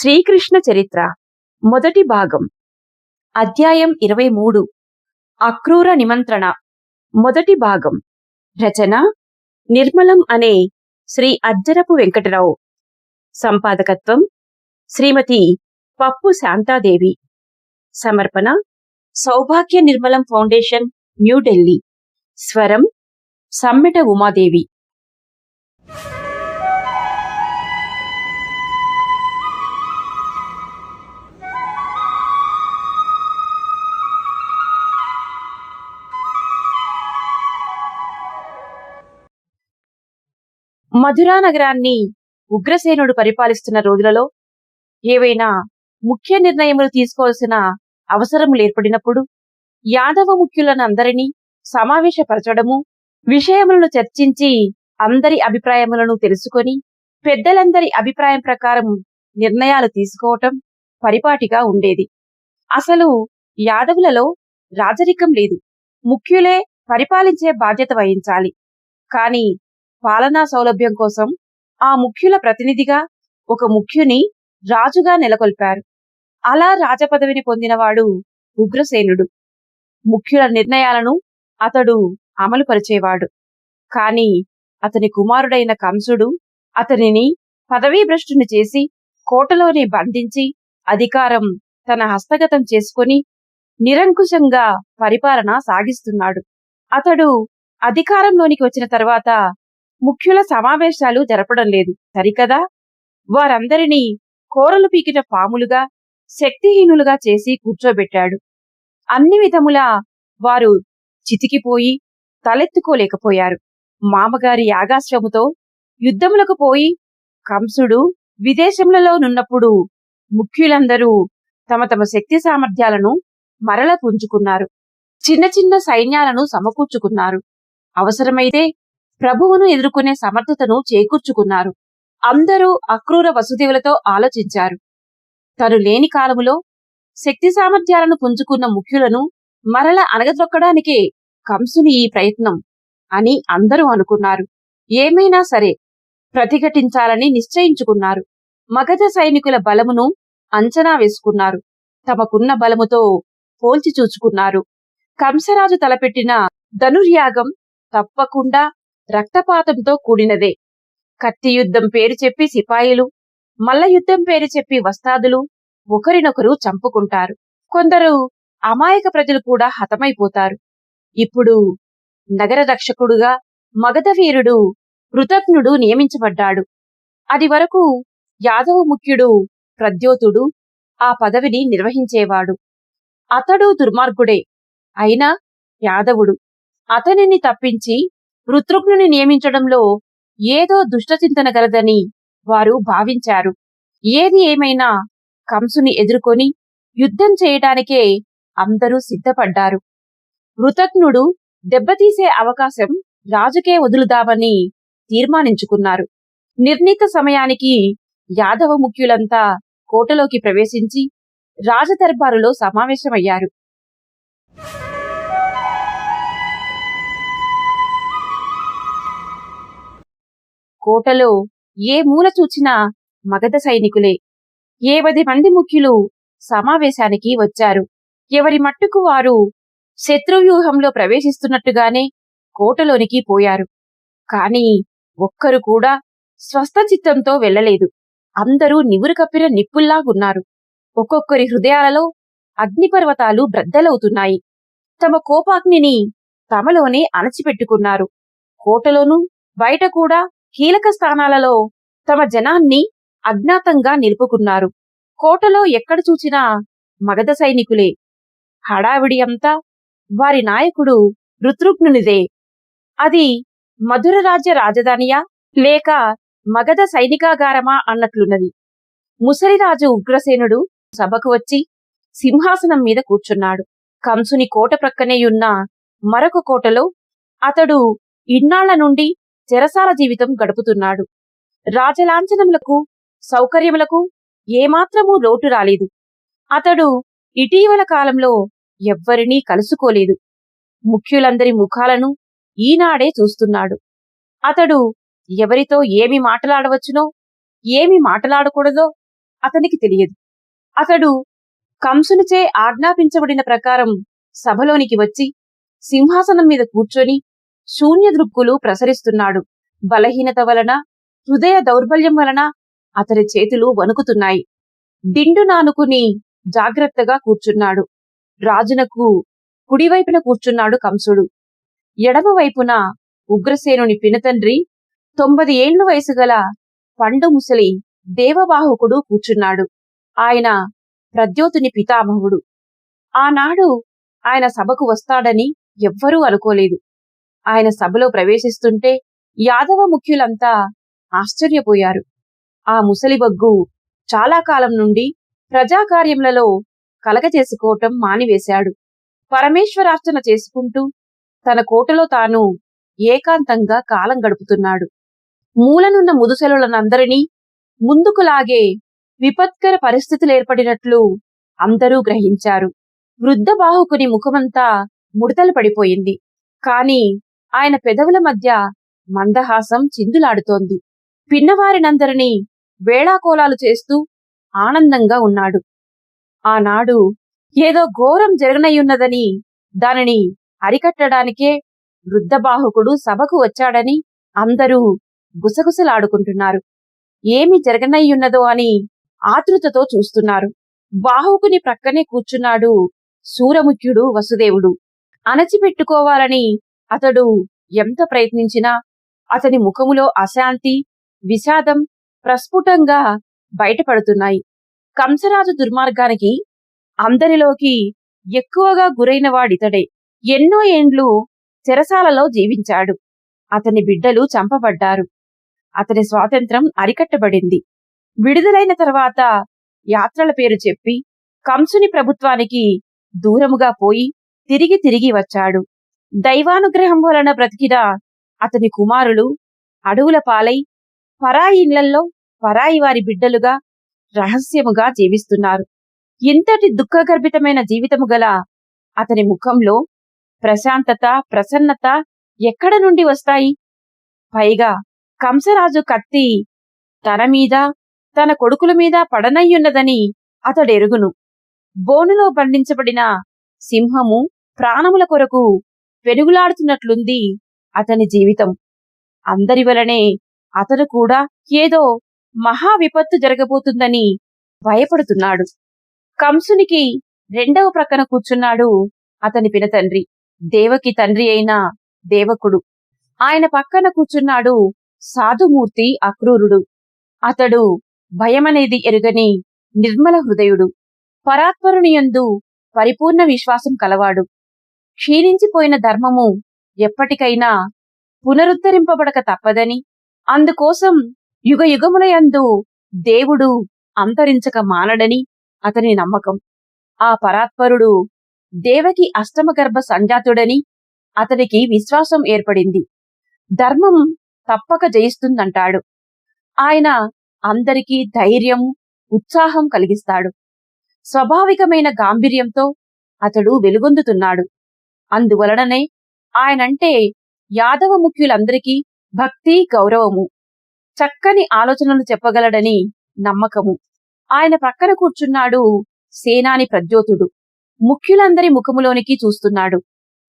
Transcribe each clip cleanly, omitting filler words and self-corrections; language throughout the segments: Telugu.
శ్రీకృష్ణ చరిత్ర మొదటి భాగం అధ్యాయం 23 అక్రూర నిమంత్రణ మొదటి భాగం రచన నిర్మలం అనే శ్రీ అజ్జరపు వెంకటరావు సంపాదకత్వం శ్రీమతి పప్పు శాంతాదేవి సమర్పణ సౌభాగ్య నిర్మలం ఫౌండేషన్ న్యూఢిల్లీ స్వరం సమ్మెట ఉమాదేవి మధురా నగరాన్ని ఉగ్రసేనుడు పరిపాలిస్తున్న రోజులలో ఏవైనా ముఖ్య నిర్ణయములు తీసుకోవాల్సిన అవసరములు ఏర్పడినప్పుడు యాదవ ముఖ్యులను అందరినీ సమావేశపరచడము, విషయములను చర్చించి అందరి అభిప్రాయములను తెలుసుకొని పెద్దలందరి అభిప్రాయం ప్రకారం నిర్ణయాలు తీసుకోవటం పరిపాటిగా ఉండేది. అసలు యాదవులలో రాజరికం లేదు, ముఖ్యులే పరిపాలించే బాధ్యత వహించాలి. కాని పాలనా సౌలభ్యం కోసం ఆ ముఖ్యుల ప్రతినిధిగా ఒక ముఖ్యుని రాజుగా నెలకొల్పారు. అలా రాజపదవిని పొందినవాడు ఉగ్రసేనుడు. ముఖ్యుల నిర్ణయాలను అతడు అమలుపరిచేవాడు. కాని అతని కుమారుడైన కంసుడు అతనిని పదవీభ్రష్టుని చేసి కోటలోనే బంధించి అధికారం తన హస్తగతం చేసుకొని నిరంకుశంగా పరిపాలన సాగిస్తున్నాడు. అతడు అధికారంలోనికి వచ్చిన తర్వాత ముఖ్యుల సమావేశాలు జరపడం లేదు సరికదా, వారందరినీ కోరలు పీకిన పాములుగా, శక్తిహీనులుగా చేసి కూర్చోబెట్టాడు. అన్ని విధములా వారు చితికిపోయి తలెత్తుకోలేకపోయారు. మామగారి యాగాశ్వముతో యుద్ధములకు పోయి కంసుడు విదేశములలోనున్నప్పుడు ముఖ్యులందరూ తమ తమ శక్తి సామర్థ్యాలను మరల పుంజుకున్నారు. చిన్న చిన్న సైన్యాలను సమకూర్చుకున్నారు. అవసరమైతే ప్రభువును ఎదుర్కొనే సమర్థతను చేకూర్చుకున్నారు. అందరూ అక్రూర వసుదేవులతో ఆలోచించారు. తను లేని కాలములో శక్తి సామర్థ్యాలను పుంజుకున్న ముఖ్యులను మరల అణగద్రొక్కడానికే కంసుని ఈ ప్రయత్నం అని అందరూ అనుకున్నారు. ఏమైనా సరే ప్రతిఘటించాలని నిశ్చయించుకున్నారు. మగధ సైనికుల బలమును అంచనా వేసుకున్నారు. తమకున్న బలముతో పోల్చి చూచుకున్నారు. కంసరాజు తలపెట్టిన ధనుర్యాగం తప్పకుండా రక్తపాతంతో కూడినదే. కత్తి యుద్ధం పేరు చెప్పి సిపాయిలు, మల్ల యుద్ధం పేరు చెప్పి వస్తాదులు ఒకరినొకరు చంపుకుంటారు. కొందరు అమాయక ప్రజలు కూడా హతమైపోతారు. ఇప్పుడు నగర రక్షకుడుగా మగధ వీరుడు కృతజ్ఞుడు నియమించబడ్డాడు. అది వరకు యాదవ ముఖ్యుడు ప్రద్యోతుడు ఆ పదవిని నిర్వహించేవాడు. అతడు దుర్మార్గుడే, అయినా యాదవుడు. అతనిని తప్పించి రుద్రుగ్నుని నియమించడంలో ఏదో దుష్టచింతన గలదని వారు భావించారు. ఏది ఏమైనా కంసుని ఎదుర్కొని యుద్ధం చేయడానికే అందరూ సిద్ధపడ్డారు. ఋతజ్ఞుడు దెబ్బతీసే అవకాశం రాజుకే వదులుదామని తీర్మానించుకున్నారు. నిర్ణీత సమయానికి యాదవ ముఖ్యులంతా కోటలోకి ప్రవేశించి రాజదర్బారులో సమావేశమయ్యారు. కోటలో ఏ మూల చూచినా మగధ సైనికులే. 10 మంది ముఖ్యులు సమావేశానికి వచ్చారు. ఎవరి మట్టుకు వారు శత్రువ్యూహంలో ప్రవేశిస్తున్నట్టుగానే కోటలోనికి పోయారు. కాని ఒక్కరు కూడా స్వస్థచిత్తంతో వెళ్లలేదు. అందరూ నివురు కప్పిన నిప్పుల్లాగున్నారు. ఒక్కొక్కరి హృదయాలలో అగ్నిపర్వతాలు బ్రద్దలవుతున్నాయి. తమ కోపాగ్నిని తమలోనే అణచిపెట్టుకున్నారు. కోటలోనూ బయట కూడా కీలక స్థానాలలో తమ జనాన్ని అజ్ఞాతంగా నిలుపుకున్నారు. కోటలో ఎక్కడ చూచినా మగధ సైనికులే. హడావిడి అంతా వారి నాయకుడు ఋతృఘ్నునిదే. అది మధుర రాజ్య రాజధానియా లేక మగధ సైనికాగారమా అన్నట్లున్నది. ముసలిరాజు ఉగ్రసేనుడు సభకు వచ్చి సింహాసనం మీద కూర్చున్నాడు. కంసుని కోట ప్రక్కనేయున్న మరొక కోటలో అతడు ఇన్నాళ్ల నుండి చెరసాల జీవితం గడుపుతున్నాడు. రాజలాంఛనములకు, సౌకర్యములకు ఏమాత్రమూ లోటు రాలేదు. అతడు ఇటీవల కాలంలో ఎవ్వరినీ కలుసుకోలేదు. ముఖ్యులందరి ముఖాలను ఈనాడే చూస్తున్నాడు. అతడు ఎవరితో ఏమి మాట్లాడవచ్చునో, ఏమి మాట్లాడకూడదో అతనికి తెలియదు. అతడు కంసునిచే ఆజ్ఞాపించబడిన ప్రకారం సభలోనికి వచ్చి సింహాసనం మీద కూర్చొని శూన్య దృక్కులు ప్రసరిస్తున్నాడు. బలహీనత వలన, హృదయ దౌర్బల్యం వలన అతని చేతులు వణుకుతున్నాయి. దిండు నానుకుని జాగ్రత్తగా కూర్చున్నాడు. రాజునకు కుడివైపున కూర్చున్నాడు కంసుడు. ఎడమవైపున ఉగ్రసేనుని పినతండ్రి 90 ఏండ్లు వయసు గల పండు ముసలి దేవబాహుకుడు కూర్చున్నాడు. ఆయన ప్రద్యోతుని పితామహుడు. ఆనాడు ఆయన సభకు వస్తాడని ఎవ్వరూ అనుకోలేదు. ఆయన సభలో ప్రవేశిస్తుంటే యాదవ ముఖ్యులంతా ఆశ్చర్యపోయారు. ఆ ముసలిబొగ్గు చాలా కాలం నుండి ప్రజాకార్యములలో కలగచేసుకోవటం మానివేశాడు. పరమేశ్వరార్చన చేసుకుంటూ తన కోటలో తాను ఏకాంతంగా కాలం గడుపుతున్నాడు. మూలనున్న ముదుసలులనందరినీ ముందుకు లాగే విపత్కర పరిస్థితులేర్పడినట్లు అందరూ గ్రహించారు. వృద్ధ బాహుకుని ముఖమంతా ముడతలు పడిపోయింది. కాని ఆయన పెదవుల మధ్య మందహాసం చిందులాడుతోంది. పిన్నవారినందరినీ వేళాకోలాలు చేస్తూ ఆనందంగా ఉన్నాడు. ఆనాడు ఏదో ఘోరం జరగనయ్యున్నదని, దానిని అరికట్టడానికే వృద్ధబాహుకుడు సభకు వచ్చాడని అందరూ గుసగుసలాడుకుంటున్నారు. ఏమి జరగనయ్యున్నదో అని ఆతృతతో చూస్తున్నారు. బాహుకుని ప్రక్కనే కూర్చున్నాడు శూరముఖ్యుడు వసుదేవుడు. అణచిపెట్టుకోవాలని అతడు ఎంత ప్రయత్నించినా అతని ముఖములో అశాంతి, విషాదం ప్రస్ఫుటంగా బయటపడుతున్నాయి. కంసరాజు దుర్మార్గానికి అందరిలోకి ఎక్కువగా గురైన వాడితడే. ఎన్నో ఏండ్లు చెరసాలలో జీవించాడు. అతని బిడ్డలు చంపబడ్డారు. అతని స్వాతంత్రం అరికట్టబడింది. విడుదలైన తర్వాత యాత్రల పేరు చెప్పి కంసుని ప్రభుత్వానికి దూరముగా పోయి తిరిగి తిరిగి వచ్చాడు. దైవానుగ్రహం వలన బ్రతికిన అతని కుమారులు అడవుల పాలై పరాయి ఇళ్లల్లో పరాయి వారి బిడ్డలుగా రహస్యముగా జీవిస్తున్నారు. ఇంతటి దుఃఖగర్భితమైన జీవితము గల అతని ముఖంలో ప్రశాంతత, ప్రసన్నత ఎక్కడ నుండి వస్తాయి? పైగా కంసరాజు కత్తి తన మీద, తన కొడుకుల మీద పడనయ్యున్నదని అతడెరుగును. బోనులో బంధించబడిన సింహము ప్రాణముల కొరకు పెనుగులాడుతున్నట్లుంది అతని జీవితం. అందరి వలనే అతను కూడా ఏదో మహా విపత్తు జరగబోతుందని భయపడుతున్నాడు. కంసునికి రెండవ ప్రక్కన కూర్చున్నాడు అతని పినతండ్రి, దేవకి తండ్రి అయిన దేవకుడు. ఆయన పక్కన కూర్చున్నాడు సాధుమూర్తి అక్రూరుడు. అతడు భయమనేది ఎరుగని నిర్మల హృదయుడు. పరాత్పరునియందు పరిపూర్ణ విశ్వాసం కలవాడు. క్షీణించిపోయిన ధర్మము ఎప్పటికైనా పునరుద్ధరింపబడక తప్పదని, అందుకోసం యుగయుగములయందు దేవుడు అంతరించక మానడని అతని నమ్మకం. ఆ పరాత్పరుడు దేవకి అష్టమ గర్భ సంజాతుడని అతనికి విశ్వాసం ఏర్పడింది. ధర్మం తప్పక జయిస్తుందంటాడు. ఆయన అందరికీ ధైర్యం, ఉత్సాహం కలిగిస్తాడు. స్వాభావికమైన గాంభీర్యంతో అతడు వెలుగొందుతున్నాడు. అందువలననే ఆయనంటే యాదవ ముఖ్యులందరికీ భక్తి, గౌరవము. చక్కని ఆలోచనలు చెప్పగలడని నమ్మకము. ఆయన ప్రక్కన కూర్చున్నాడు సేనాని ప్రద్యోతుడు. ముఖ్యులందరి ముఖములోనికి చూస్తున్నాడు.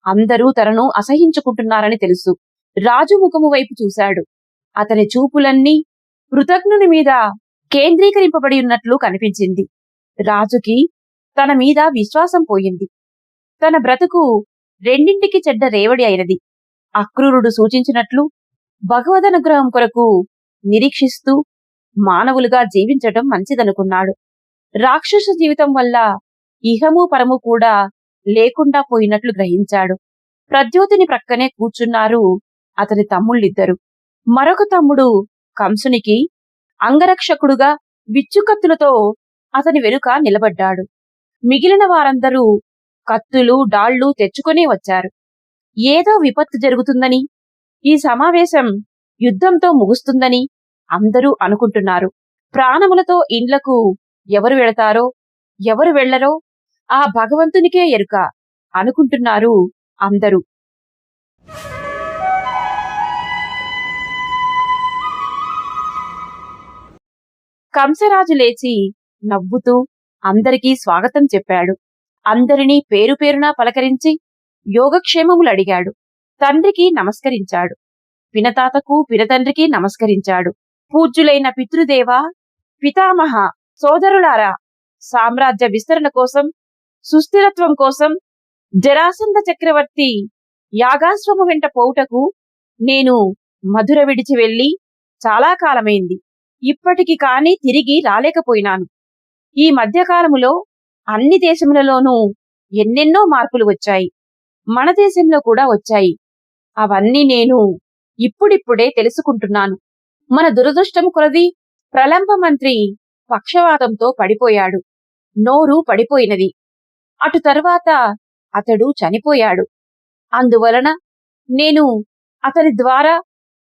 అందరూ తనను అసహించుకుంటున్నారని తెలుసు. రాజు ముఖము వైపు చూశాడు. అతని చూపులన్నీ కృతజ్ఞుని మీద కేంద్రీకరింపబడి ఉన్నట్లు కనిపించింది. రాజుకి తన మీద విశ్వాసం పోయింది. తన బ్రతుకు రెండింటికి చెడ్డ రేవడి అయినది. అక్రూరుడు సూచించినట్లు భగవదనుగ్రహం కొరకు నిరీక్షిస్తూ మానవులుగా జీవించటం మంచిదనుకున్నాడు. రాక్షస జీవితం వల్ల ఇహము పరము కూడా లేకుండా పోయినట్లు గ్రహించాడు. ప్రద్యోతిని ప్రక్కనే కూర్చున్నారు అతని తమ్ముళ్ళిద్దరు. మరొక తమ్ముడు కంసునికి అంగరక్షకుడుగా విచ్చుకత్తులతో అతని వెనుక నిలబడ్డాడు. మిగిలిన వారందరూ కత్తులు, డాళ్లు తెచ్చుకునే వచ్చారు. ఏదో విపత్తు జరుగుతుందని, ఈ సమావేశం యుద్ధంతో ముగుస్తుందని అందరూ అనుకుంటున్నారు. ప్రాణములతో ఇండ్లకు ఎవరు వెళతారో, ఎవరు వెళ్లరో ఆ భగవంతునికే ఎరుక అనుకుంటున్నారు అందరూ. కంసరాజు లేచి నవ్వుతూ అందరికీ స్వాగతం చెప్పాడు. అందరినీ పేరు పేరునా పలకరించి యోగక్షేమములు అడిగాడు. తండ్రికి నమస్కరించాడు. పినతాతకు పినతండ్రికి నమస్కరించాడు. పూజ్యులైన పితృదేవ, పితామహ, సోదరులారా, సామ్రాజ్య విస్తరణ కోసం, సుస్థిరత్వం కోసం జరాసంధ చక్రవర్తి యాగాశ్వము వెంట పోవుటకు నేను మధుర విడిచి వెళ్లి చాలా కాలమైంది. ఇప్పటికి కాని తిరిగి రాలేకపోయినాను. ఈ మధ్యకాలములో అన్ని దేశములలోనూ ఎన్నెన్నో మార్పులు వచ్చాయి. మన దేశంలో కూడా వచ్చాయి. అవన్నీ నేను ఇప్పుడిప్పుడే తెలుసుకుంటున్నాను. మన దురదృష్టం కొలది ప్రలంబ మంత్రి పక్షవాతంతో పడిపోయాడు. నోరు పడిపోయినది. అటు తరువాత అతడు చనిపోయాడు. అందువలన నేను అతని ద్వారా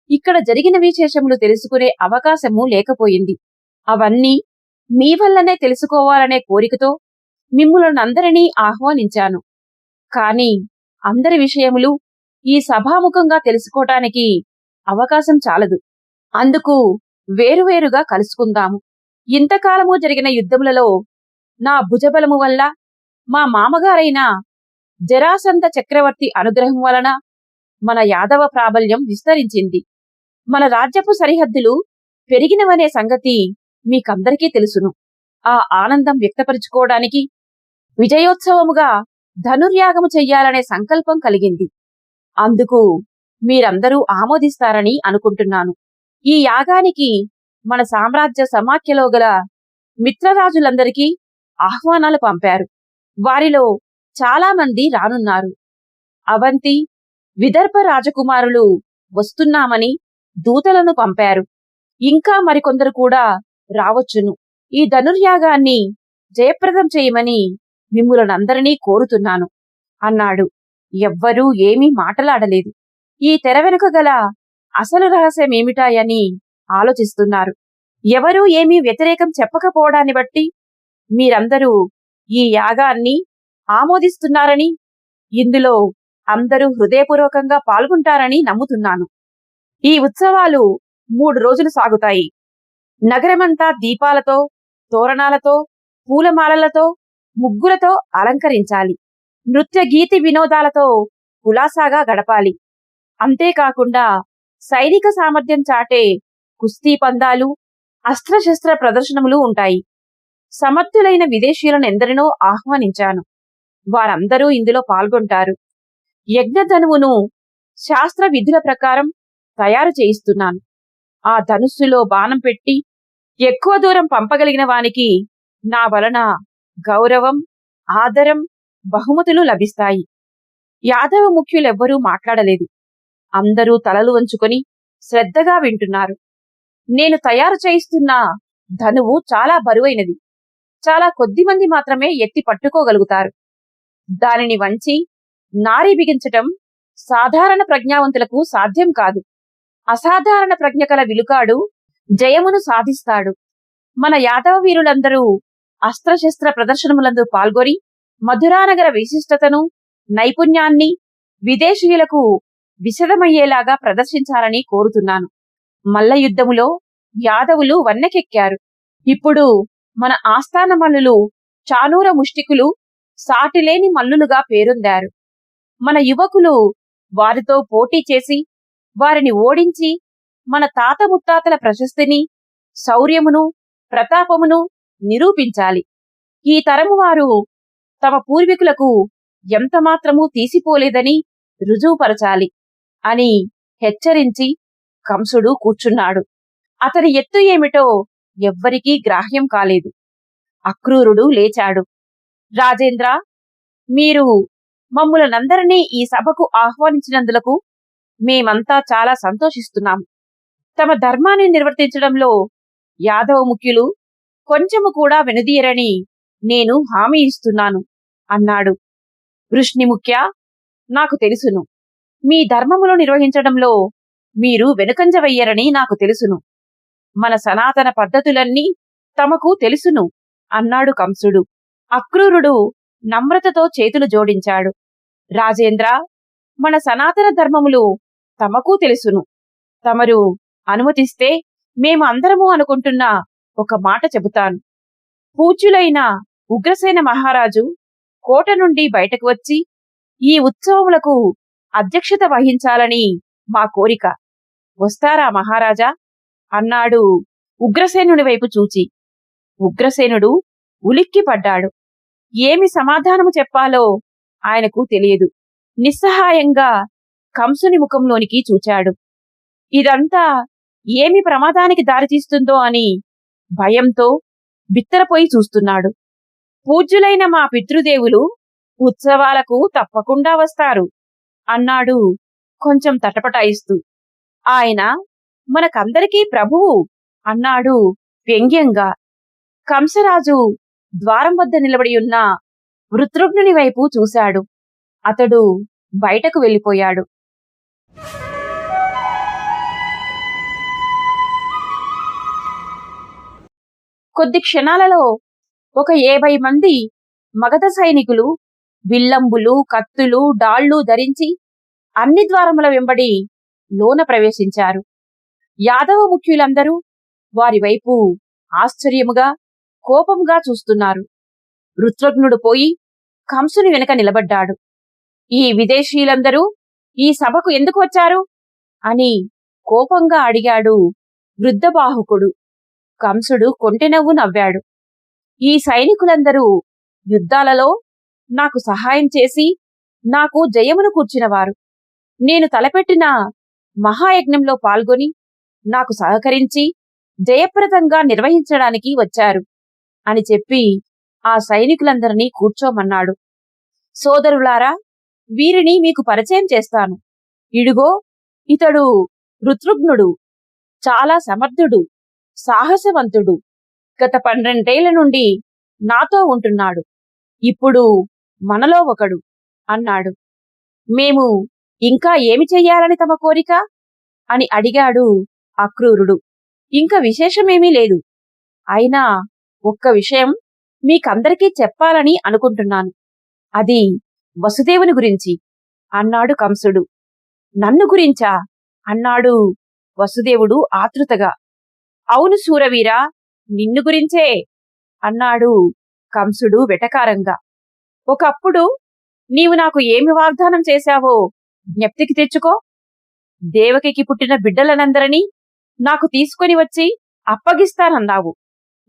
ఇక్కడ జరిగిన విశేషములు తెలుసుకునే అవకాశము లేకపోయింది. అవన్నీ మీ వల్లనే తెలుసుకోవాలనే కోరికతో మిమ్ములనందరినీ ఆహ్వానించాను. కాని అందరి విషయములు ఈ సభాముఖంగా తెలుసుకోటానికి అవకాశం చాలదు. అందుకు వేరువేరుగా కలుసుకుందాము. ఇంతకాలము జరిగిన యుద్ధములలో నా భుజబలము వల్ల, మా మామగారైన జరాసంధ చక్రవర్తి అనుగ్రహం వలన మన యాదవ ప్రాబల్యం విస్తరించింది. మన రాజ్యపు సరిహద్దులు పెరిగినవనే సంగతి మీకందరికీ తెలుసును. ఆ ఆనందం వ్యక్తపరుచుకోవడానికి విజయోత్సవముగా ధనుర్యాగము చెయ్యాలనే సంకల్పం కలిగింది. అందుకు మీరందరూ ఆమోదిస్తారని అనుకుంటున్నాను. ఈ యాగానికి మన సామ్రాజ్య సమాఖ్యలో గల మిత్రరాజులందరికీ ఆహ్వానాలు పంపారు. వారిలో చాలా మంది రానున్నారు. అవంతి, విదర్భ రాజకుమారులు వస్తున్నామని దూతలను పంపారు. ఇంకా మరికొందరు కూడా రావచ్చును. ఈ ధనుర్యాగాన్ని జయప్రదం చేయమని మిమ్ములనందరినీ కోరుతున్నాను అన్నాడు. ఎవ్వరూ ఏమీ మాటలాడలేదు. ఈ తెర వెనుక గల అసలు రహస్యమేమిటాయని ఆలోచిస్తున్నారు. ఎవరూ ఏమీ వ్యతిరేకం చెప్పకపోవడాన్ని బట్టి మీరందరూ ఈ యాగాన్ని ఆమోదిస్తున్నారని, ఇందులో అందరూ హృదయపూర్వకంగా పాల్గొంటారని నమ్ముతున్నాను. ఈ ఉత్సవాలు 3 రోజులు సాగుతాయి. నగరమంతా దీపాలతో, తోరణాలతో, పూలమాలలతో, ముగ్గులతో అలంకరించాలి. నృత్య గీతి వినోదాలతో కులాసాగా గడపాలి. అంతేకాకుండా సైనిక సామర్థ్యం చాటే కుస్తీ పందాలు, అస్త్రశస్త్ర ప్రదర్శనములు ఉంటాయి. సమర్థులైన విదేశీయులను ఎందరినో ఆహ్వానించాను. వారందరూ ఇందులో పాల్గొంటారు. యజ్ఞధనువును శాస్త్ర విధుల ప్రకారం తయారు చేయిస్తున్నాను. ఆ ధనుస్సులో బాణం పెట్టి ఎక్కువ దూరం పంపగలిగిన వానికి నా వలన గౌరవం, ఆదరం, బహుమతులు లభిస్తాయి. యాదవ ముఖ్యులెవ్వరూ మాట్లాడలేదు. అందరూ తలలు వంచుకొని శ్రద్ధగా వింటున్నారు. నేను తయారు చేయిస్తున్న ధనువు చాలా బరువైనది. చాలా కొద్దిమంది మాత్రమే ఎత్తి పట్టుకోగలుగుతారు. దానిని వంచి నారి బిగించటం సాధారణ ప్రజ్ఞావంతులకు సాధ్యం కాదు. అసాధారణ ప్రజ్ఞ కల విలుకాడు జయమును సాధిస్తాడు. మన యాదవ వీరులందరూ అస్త్రశస్త్ర ప్రదర్శనములందు పాల్గొని మధురానగర విశిష్టతను, నైపుణ్యాన్ని విదేశీయులకు విశదమయ్యేలాగా ప్రదర్శించాలని కోరుతున్నాను. మల్ల యుద్ధములో యాదవులు వన్నెకెక్కారు. ఇప్పుడు మన ఆస్థాన మల్లులు చానూర ముష్టికులు సాటిలేని మల్లులుగా పేరొందారు. మన యువకులు వారితో పోటీ చేసి వారిని ఓడించి మన తాత ముత్తాతల ప్రశస్తిని, శౌర్యమును, ప్రతాపమును నిరూపించాలి. ఈ తరము వారు తమ పూర్వీకులకు ఎంతమాత్రమూ తీసిపోలేదని రుజువుపరచాలి అని హెచ్చరించి కంసుడు కూర్చున్నాడు. అతని ఎత్తు ఏమిటో ఎవ్వరికీ గ్రాహ్యం కాలేదు. అక్రూరుడు లేచాడు. రాజేంద్ర, మీరు మమ్ములనందరినీ ఈ సభకు ఆహ్వానించినందులకు మేమంతా చాలా సంతోషిస్తున్నాము. తమ ధర్మాన్ని నిర్వర్తించడంలో యాదవ ముఖ్యులు కొంచెము కూడా వెనుదీయరని నేను హామీ ఇస్తున్నాను అన్నాడు. వృష్ణిముఖ్య, నాకు తెలుసును. మీ ధర్మములు నిర్వహించడంలో మీరు వెనుకంజ వెయ్యరని నాకు తెలుసును. మన సనాతన పద్ధతులన్నీ తమకు తెలుసును అన్నాడు కంసుడు. అక్రూరుడు నమ్రతతో చేతులు జోడించాడు. రాజేంద్ర, మన సనాతన ధర్మములు తమకు తెలుసును. తమరు అనుమతిస్తే మేము అందరము అనుకుంటున్న ఒక మాట చెబుతాను. పూజ్యులైన ఉగ్రసేన మహారాజు కోట నుండి బయటకు వచ్చి ఈ ఉత్సవములకు అధ్యక్షత వహించాలని మా కోరిక. వస్తారా మహారాజా అన్నాడు ఉగ్రసేనుని వైపు చూచి. ఉగ్రసేనుడు ఉలిక్కిపడ్డాడు. ఏమి సమాధానము చెప్పాలో ఆయనకు తెలియదు. నిస్సహాయంగా కంసుని ముఖంలోనికి చూచాడు. ఇదంతా ఏమి ప్రమాదానికి దారితీస్తుందో అని భయంతో బిత్తరపోయి చూస్తున్నాడు. పూజ్యులైన మా పితృదేవులు ఉత్సవాలకు తప్పకుండా వస్తారు అన్నాడు కొంచెం తటపటాయిస్తూ. ఆయన మనకందరికీ ప్రభువు అన్నాడు వ్యంగ్యంగా. కంసరాజు ద్వారం వద్ద నిలబడి ఉన్న వృత్రుఘ్నుని వైపు చూశాడు. అతడు బయటకు వెళ్ళిపోయాడు. కొద్ది క్షణాలలో ఒక 50 మంది మగధ సైనికులు విల్లంబులు, కత్తులు, డాళ్లు ధరించి అన్ని ద్వారముల వెంబడి లోన ప్రవేశించారు. యాదవ ముఖ్యులందరూ వారి వైపు ఆశ్చర్యముగా, కోపంగా చూస్తున్నారు. వృత్రుఘ్నుడు పోయి కంసుని వెనక నిలబడ్డాడు. ఈ విదేశీయులందరూ ఈ సభకు ఎందుకు వచ్చారు అని కోపంగా అడిగాడు వృద్ధబాహుకుడు. కంసుడు కొంటెనవ్వు నవ్వాడు. ఈ సైనికులందరూ యుద్ధాలలో నాకు సహాయం చేసి నాకు జయమును కూర్చినవారు. నేను తలపెట్టిన మహాయజ్ఞంలో పాల్గొని నాకు సహకరించి జయప్రదంగా నిర్వహించడానికి వచ్చారు అని చెప్పి ఆ సైనికులందరినీ కూర్చోమన్నాడు. సోదరులారా, వీరిని మీకు పరిచయం చేస్తాను. ఇడుగో, ఇతడు వృత్రుఘ్నుడు. చాలా సమర్థుడు, సాహసవంతుడు. గత 12 ఏళ్ల నుండి నాతో ఉంటున్నాడు. ఇప్పుడు మనలో ఒకడు అన్నాడు. మేము ఇంకా ఏమి చెయ్యాలని తమ కోరిక అని అడిగాడు అక్రూరుడు. ఇంకా విశేషమేమీ లేదు. అయినా ఒక్క విషయం మీకందరికీ చెప్పాలని అనుకుంటున్నాను. అది వసుదేవుని గురించి అన్నాడు కంసుడు. నన్ను గురించా అన్నాడు వసుదేవుడు ఆతృతగా. అవును శూరవీరా, నిన్ను గురించే అన్నాడు కంసుడు వెటకారంగా. ఒకప్పుడు నీవు నాకు ఏమి వాగ్దానం చేశావో జ్ఞప్తికి తెచ్చుకో. దేవకికి పుట్టిన బిడ్డలనందరినీ నాకు తీసుకొని వచ్చి అప్పగిస్తానన్నావు.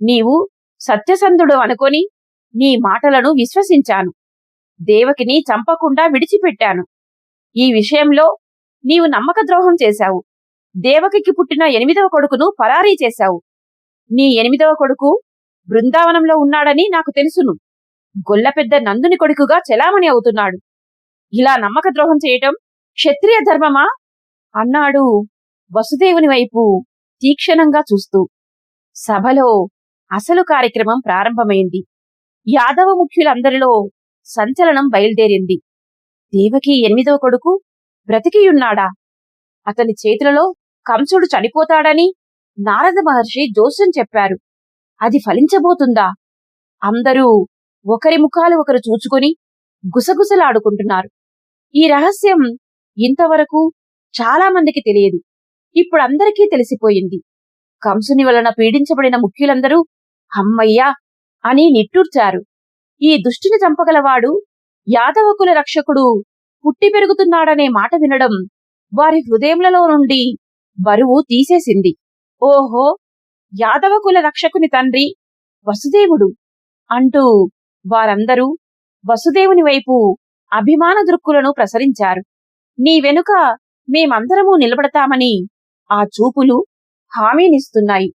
నీవు సత్యసంధుడు అనుకొని నీ మాటలను విశ్వసించాను. దేవకిని చంపకుండా విడిచిపెట్టాను. ఈ విషయంలో నీవు నమ్మక ద్రోహం చేశావు. దేవకికి పుట్టిన 8వ కొడుకును పరారీ చేశావు. నీ 8వ కొడుకు బృందావనంలో ఉన్నాడని నాకు తెలుసును. గొల్లపెద్ద నందుని కొడుకుగా చెలామణి అవుతున్నాడు. ఇలా నమ్మక ద్రోహం చేయటం క్షత్రియ ధర్మమా అన్నాడు వసుదేవుని వైపు తీక్షణంగా చూస్తూ. సభలో అసలు కార్యక్రమం ప్రారంభమైంది. యాదవ ముఖ్యులందరిలో సంచలనం బయలుదేరింది. దేవకి 8వ కొడుకు బ్రతికియున్నాడా? అతని చేతులలో కంసుడు చనిపోతాడని నారద మహర్షి జోస్యం చెప్పారు. అది ఫలించబోతుందా? అందరూ ఒకరి ముఖాలు ఒకరు చూచుకొని గుసగుసలాడుకుంటున్నారు. ఈ రహస్యం ఇంతవరకు చాలా మందికి తెలియదు. ఇప్పుడందరికీ తెలిసిపోయింది. కంసుని వలన పీడించబడిన ముఖ్యులందరూ అమ్మయ్యా అని నిట్టూర్చారు. ఈ దుష్టుని చంపగలవాడు యాదవకుల రక్షకుడు పుట్టి పెరుగుతున్నాడనే మాట వినడం వారి హృదయములలో నుండి బరువు తీసేసింది. ఓహో, యాదవకుల రక్షకుని తండ్రి వసుదేవుడు అంటూ వారందరూ వసుదేవుని వైపు అభిమాన దృక్కులను ప్రసరించారు. నీ వెనుక మేమందరమూ నిలబడతామని ఆ చూపులు హామీనిస్తున్నాయి.